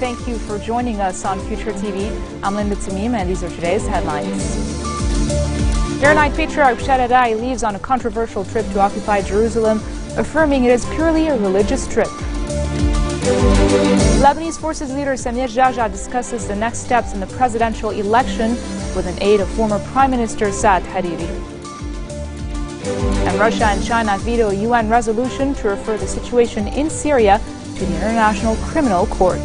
thank you for joining us on Future TV. I'm Linda Tamim, and these are today's headlines. Maronite Patriarch Shaddai leaves on a controversial trip to occupy Jerusalem, affirming it is purely a religious trip. Lebanese forces leader Samir Jaja discusses the next steps in the presidential election with an aide of former Prime Minister Saad Hariri. And Russia and China veto a UN resolution to refer the situation in Syria to the International Criminal Court.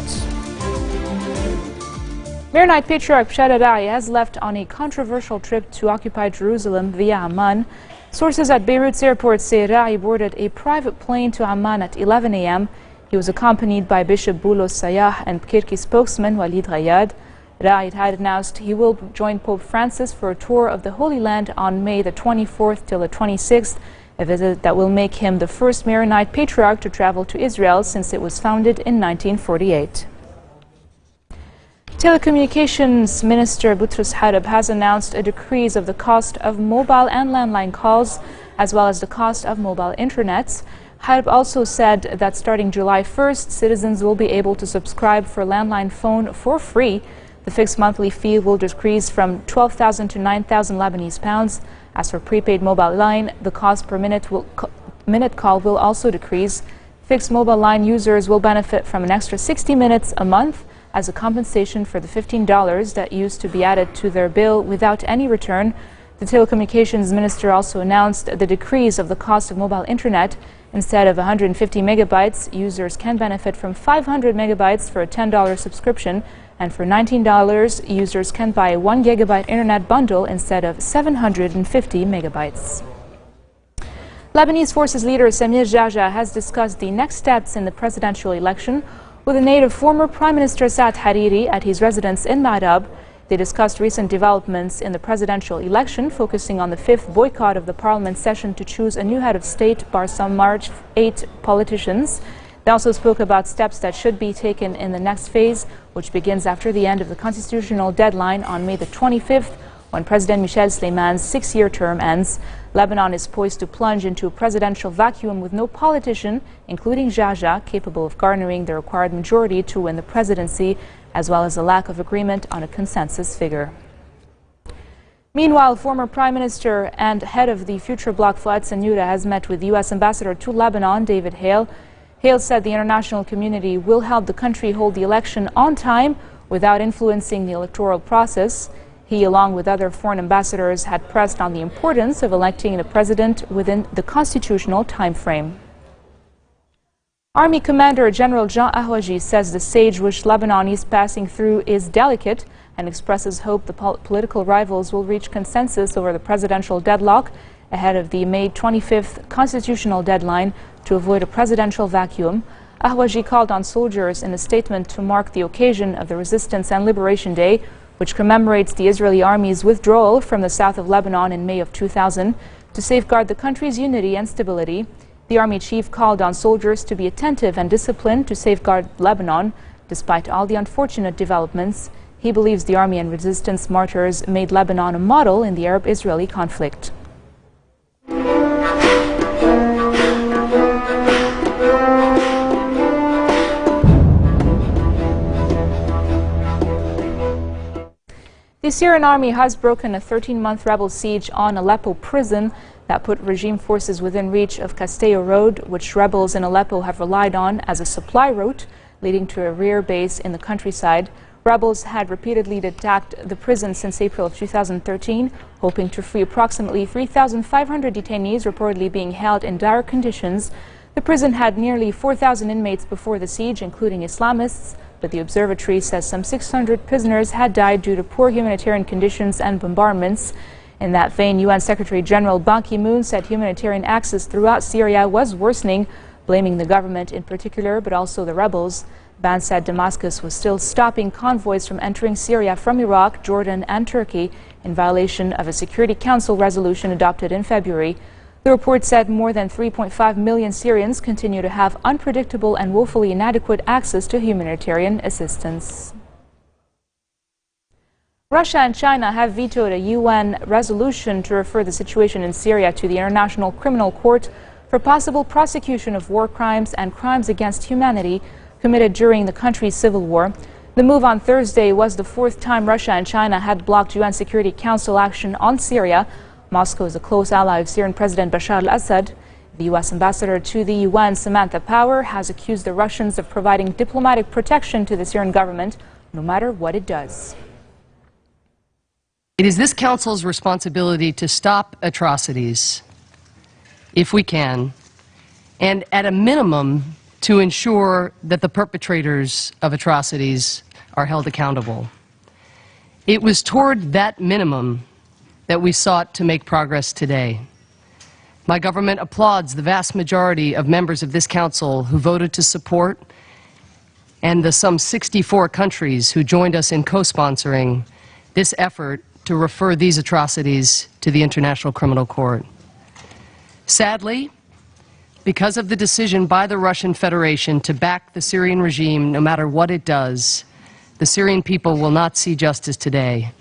Maronite Patriarch Shaddai has left on a controversial trip to occupy Jerusalem via Amman. Sources at Beirut's airport say Ra'i boarded a private plane to Amman at 11 a.m. He was accompanied by Bishop Boulos Sayah and Kirki spokesman Walid Ghayad. Ra'i had announced he will join Pope Francis for a tour of the Holy Land on May the 24th till the 26th, a visit that will make him the first Maronite Patriarch to travel to Israel since it was founded in 1948. Telecommunications Minister Boutros Harab has announced a decrease of the cost of mobile and landline calls, as well as the cost of mobile internet. Harab also said that starting July 1st, citizens will be able to subscribe for landline phone for free. The fixed monthly fee will decrease from 12,000 to 9,000 Lebanese pounds. As for prepaid mobile line, the cost per minute call will also decrease. Fixed mobile line users will benefit from an extra 60 minutes a month as a compensation for the $15 that used to be added to their bill without any return. The telecommunications minister also announced the decrease of the cost of mobile internet. Instead of 150 megabytes, users can benefit from 500 megabytes for a $10 subscription, and for $19, users can buy a 1 gigabyte internet bundle instead of 750 megabytes. Lebanese forces leader Samir Jaja has discussed the next steps in the presidential election with an aide of former Prime Minister Saad Hariri at his residence in Ma'rab. They discussed recent developments in the presidential election, focusing on the fifth boycott of the parliament session to choose a new head of state, bar some March 8 politicians. They also spoke about steps that should be taken in the next phase, which begins after the end of the constitutional deadline on May the 25th, when President Michel Sleiman's 6-year term ends. Lebanon is poised to plunge into a presidential vacuum with no politician, including Jaja, capable of garnering the required majority to win the presidency, as well as a lack of agreement on a consensus figure. Meanwhile, former Prime Minister and head of the Future Bloc Fouad Sanyura has met with U.S. Ambassador to Lebanon, David Hale. Hale said the international community will help the country hold the election on time without influencing the electoral process. He, along with other foreign ambassadors, had pressed on the importance of electing the president within the constitutional time frame. Army Commander General Jean Ahwaji says the stage which Lebanon is passing through is delicate and expresses hope the political rivals will reach consensus over the presidential deadlock ahead of the May 25th constitutional deadline to avoid a presidential vacuum. Ahwaji called on soldiers in a statement to mark the occasion of the Resistance and Liberation Day, which commemorates the Israeli army's withdrawal from the south of Lebanon in May of 2000 to safeguard the country's unity and stability. The army chief called on soldiers to be attentive and disciplined to safeguard Lebanon. Despite all the unfortunate developments, he believes the army and resistance martyrs made Lebanon a model in the Arab-Israeli conflict. The Syrian army has broken a 13-month rebel siege on Aleppo prison that put regime forces within reach of Castello Road, which rebels in Aleppo have relied on as a supply route leading to a rear base in the countryside. Rebels had repeatedly attacked the prison since April of 2013, hoping to free approximately 3,500 detainees reportedly being held in dire conditions. The prison had nearly 4,000 inmates before the siege, including Islamists, but the observatory says some 600 prisoners had died due to poor humanitarian conditions and bombardments. In that vein, UN Secretary General Ban Ki-moon said humanitarian access throughout Syria was worsening, blaming the government in particular, but also the rebels. Ban said Damascus was still stopping convoys from entering Syria from Iraq, Jordan and Turkey in violation of a Security Council resolution adopted in February. The report said more than 3.5 million Syrians continue to have unpredictable and woefully inadequate access to humanitarian assistance. Russia and China have vetoed a UN resolution to refer the situation in Syria to the International Criminal Court for possible prosecution of war crimes and crimes against humanity committed during the country's civil war. The move on Thursday was the fourth time Russia and China had blocked UN Security Council action on Syria. Moscow is a close ally of Syrian President Bashar al-Assad. The U.S. ambassador to the UN, Samantha Power, has accused the Russians of providing diplomatic protection to the Syrian government, no matter what it does. It is this Council's responsibility to stop atrocities, if we can, and at a minimum, to ensure that the perpetrators of atrocities are held accountable. It was toward that minimum that we sought to make progress today. My government applauds the vast majority of members of this Council who voted to support, and the some 64 countries who joined us in co-sponsoring this effort to refer these atrocities to the International Criminal Court. Sadly, because of the decision by the Russian Federation to back the Syrian regime no matter what it does, the Syrian people will not see justice today.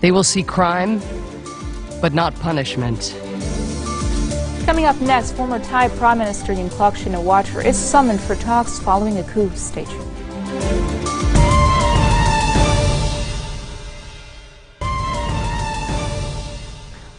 They will see crime, but not punishment. Coming up next, former Thai Prime Minister Yingluck Shinawatra is summoned for talks following a coup. Stay tuned.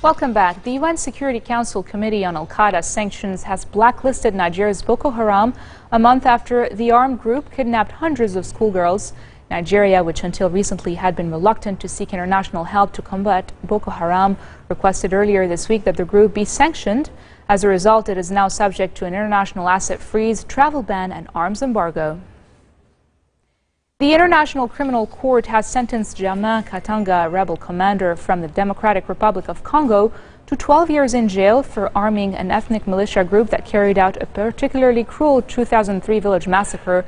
Welcome back. The UN Security Council Committee on Al-Qaeda Sanctions has blacklisted Nigeria's Boko Haram a month after the armed group kidnapped hundreds of schoolgirls. Nigeria, which until recently had been reluctant to seek international help to combat Boko Haram, requested earlier this week that the group be sanctioned. As a result, it is now subject to an international asset freeze, travel ban, and arms embargo. The International Criminal Court has sentenced Jamin Katanga, a rebel commander from the Democratic Republic of Congo, to 12 years in jail for arming an ethnic militia group that carried out a particularly cruel 2003 village massacre.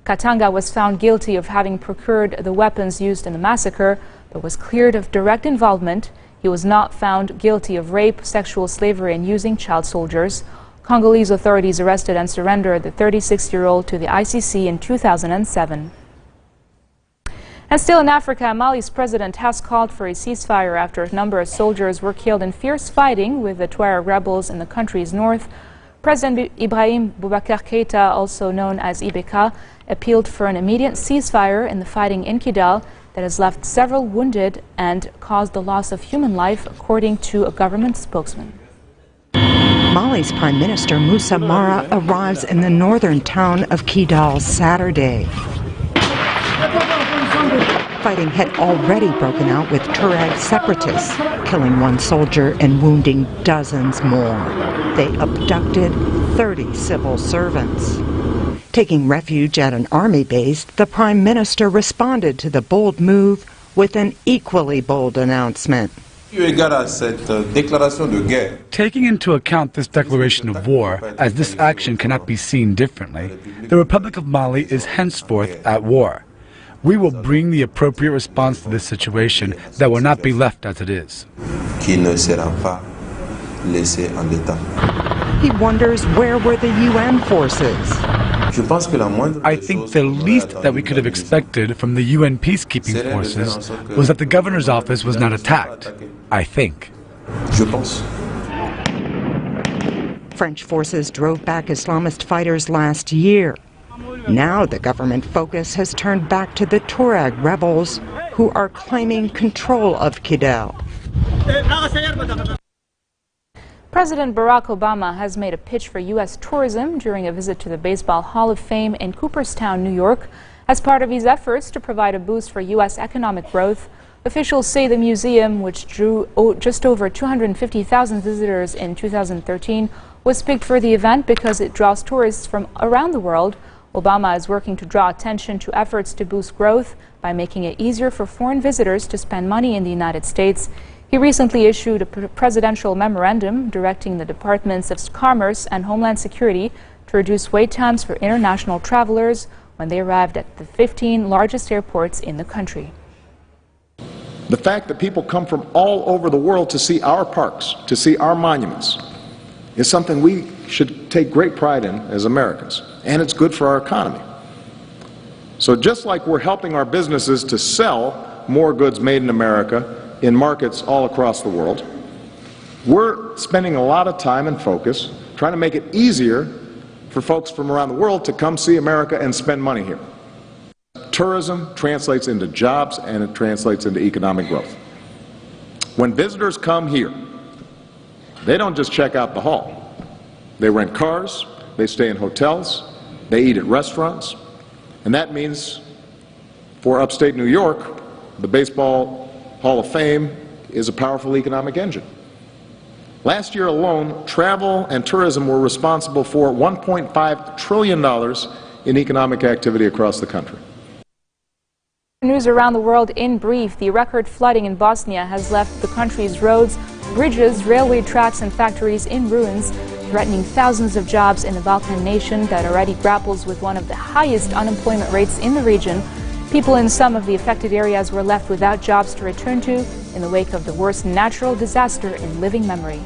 Katanga was found guilty of having procured the weapons used in the massacre, but was cleared of direct involvement. He was not found guilty of rape, sexual slavery, and using child soldiers. Congolese authorities arrested and surrendered the 36-year-old to the ICC in 2007. And still in Africa, Mali's president has called for a ceasefire after a number of soldiers were killed in fierce fighting with the Tuareg rebels in the country's north. President Ibrahim Boubacar Keïta, also known as Ibeka, appealed for an immediate ceasefire in the fighting in Kidal that has left several wounded and caused the loss of human life, according to a government spokesman. Mali's Prime Minister Moussa Mara arrives in the northern town of Kidal Saturday. Fighting had already broken out with Tuareg separatists, killing one soldier and wounding dozens more. They abducted 30 civil servants. Taking refuge at an army base, the Prime Minister responded to the bold move with an equally bold announcement. Taking into account this declaration of war, as this action cannot be seen differently, the Republic of Mali is henceforth at war. We will bring the appropriate response to this situation that will not be left as it is. He wonders, where were the UN forces? I think the least that we could have expected from the UN peacekeeping forces was that the governor's office was not attacked. I think. French forces drove back Islamist fighters last year. Now the government focus has turned back to the Tuareg rebels who are claiming control of Kidal. President Barack Obama has made a pitch for U.S. tourism during a visit to the Baseball Hall of Fame in Cooperstown, New York. As part of his efforts to provide a boost for U.S. economic growth, officials say the museum, which drew just over 250,000 visitors in 2013, was picked for the event because it draws tourists from around the world. Obama is working to draw attention to efforts to boost growth by making it easier for foreign visitors to spend money in the United States. He recently issued a presidential memorandum directing the Departments of Commerce and Homeland Security to reduce wait times for international travelers when they arrived at the 15 largest airports in the country. The fact that people come from all over the world to see our parks, to see our monuments, is something we should take great pride in as Americans, and it's good for our economy. So just like we're helping our businesses to sell more goods made in America in markets all across the world, we're spending a lot of time and focus trying to make it easier for folks from around the world to come see America and spend money here. tourism translates into jobs and it translates into economic growth. When visitors come here, they don't just check out the hall. They rent cars, they stay in hotels, they eat at restaurants, and that means for upstate New York, the Baseball Hall of Fame is a powerful economic engine. Last year alone, travel and tourism were responsible for $1.5 trillion in economic activity across the country. News around the world in brief. The record flooding in Bosnia has left the country's roads, bridges, railway tracks and factories in ruins, threatening thousands of jobs in the Balkan nation that already grapples with one of the highest unemployment rates in the region. People in some of the affected areas were left without jobs to return to in the wake of the worst natural disaster in living memory.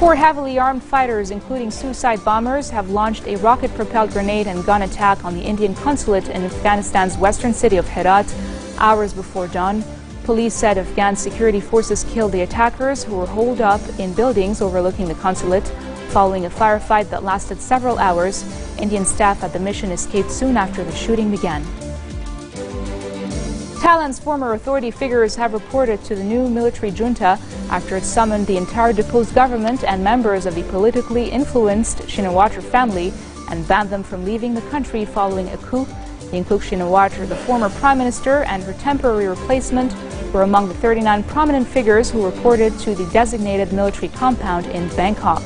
4 heavily armed fighters, including suicide bombers, have launched a rocket-propelled grenade and gun attack on the Indian consulate in Afghanistan's western city of Herat hours before dawn. Police said Afghan security forces killed the attackers, who were holed up in buildings overlooking the consulate. Following a firefight that lasted several hours, Indian staff at the mission escaped soon after the shooting began. Thailand's former authority figures have reported to the new military junta after it summoned the entire deposed government and members of the politically influenced Shinawatra family and banned them from leaving the country following a coup. Yingluck Shinawatra, the former prime minister, and her temporary replacement were among the 39 prominent figures who reported to the designated military compound in Bangkok.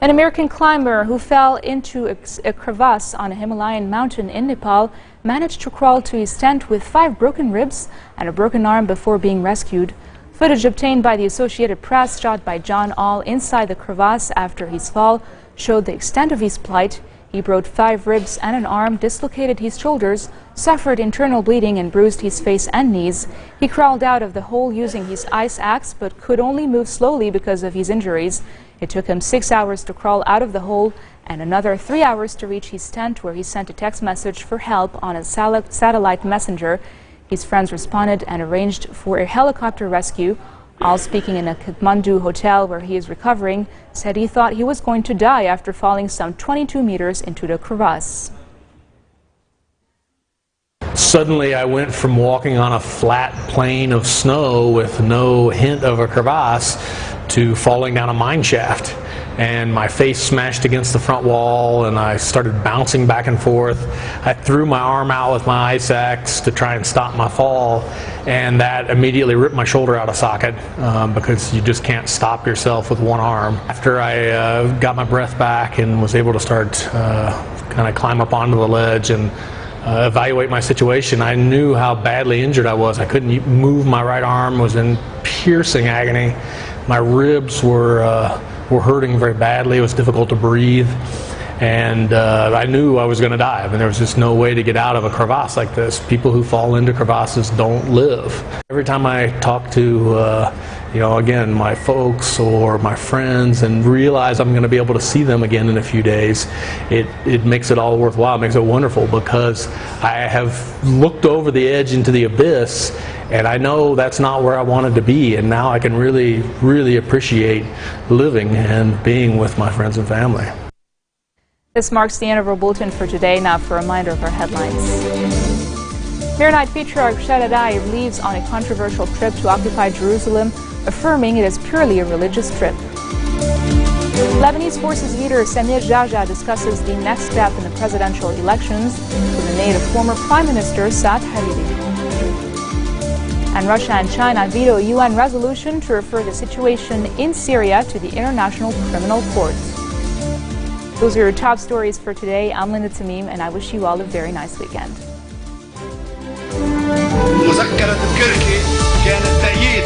An American climber who fell into a crevasse on a Himalayan mountain in Nepal managed to crawl to his tent with 5 broken ribs and a broken arm before being rescued. Footage obtained by the Associated Press, shot by John All inside the crevasse after his fall, showed the extent of his plight. He broke 5 ribs and an arm, dislocated his shoulders, suffered internal bleeding and bruised his face and knees. He crawled out of the hole using his ice axe but could only move slowly because of his injuries. It took him 6 hours to crawl out of the hole and another 3 hours to reach his tent, where he sent a text message for help on a satellite messenger. His friends responded and arranged for a helicopter rescue. All, speaking in a Kathmandu hotel where he is recovering, said he thought he was going to die after falling some 22 meters into the crevasse. Suddenly I went from walking on a flat plain of snow with no hint of a crevasse to falling down a mine shaft, and my face smashed against the front wall and I started bouncing back and forth. I threw my arm out with my ice axe to try and stop my fall, and that immediately ripped my shoulder out of socket because you just can't stop yourself with one arm. After I got my breath back and was able to start kind of climb up onto the ledge and evaluate my situation, I knew how badly injured I was. I couldn't move my right arm, was in piercing agony. My ribs were hurting very badly. It was difficult to breathe, and I knew I was going to die. I mean, there was just no way to get out of a crevasse like this. People who fall into crevasses don't live. Every time I talk to again, my folks or my friends, and realize I'm going to be able to see them again in a few days, it makes it all worthwhile. It makes it wonderful, because I have looked over the edge into the abyss, and I know that's not where I wanted to be, and now I can really, really appreciate living and being with my friends and family. This marks the end of our bulletin for today. Now for a reminder of our headlines. Maronite patriarch Shaddai leaves on a controversial trip to occupy Jerusalem, affirming it is purely a religious trip. Lebanese forces leader Samir Jaja discusses the next step in the presidential elections with the aid of former Prime Minister Saad Hariri. And Russia and China veto a UN resolution to refer the situation in Syria to the International Criminal Court. Those are your top stories for today. I'm Linda Tamim, and I wish you all a very nice weekend. مذكرة كركي كانت تأييد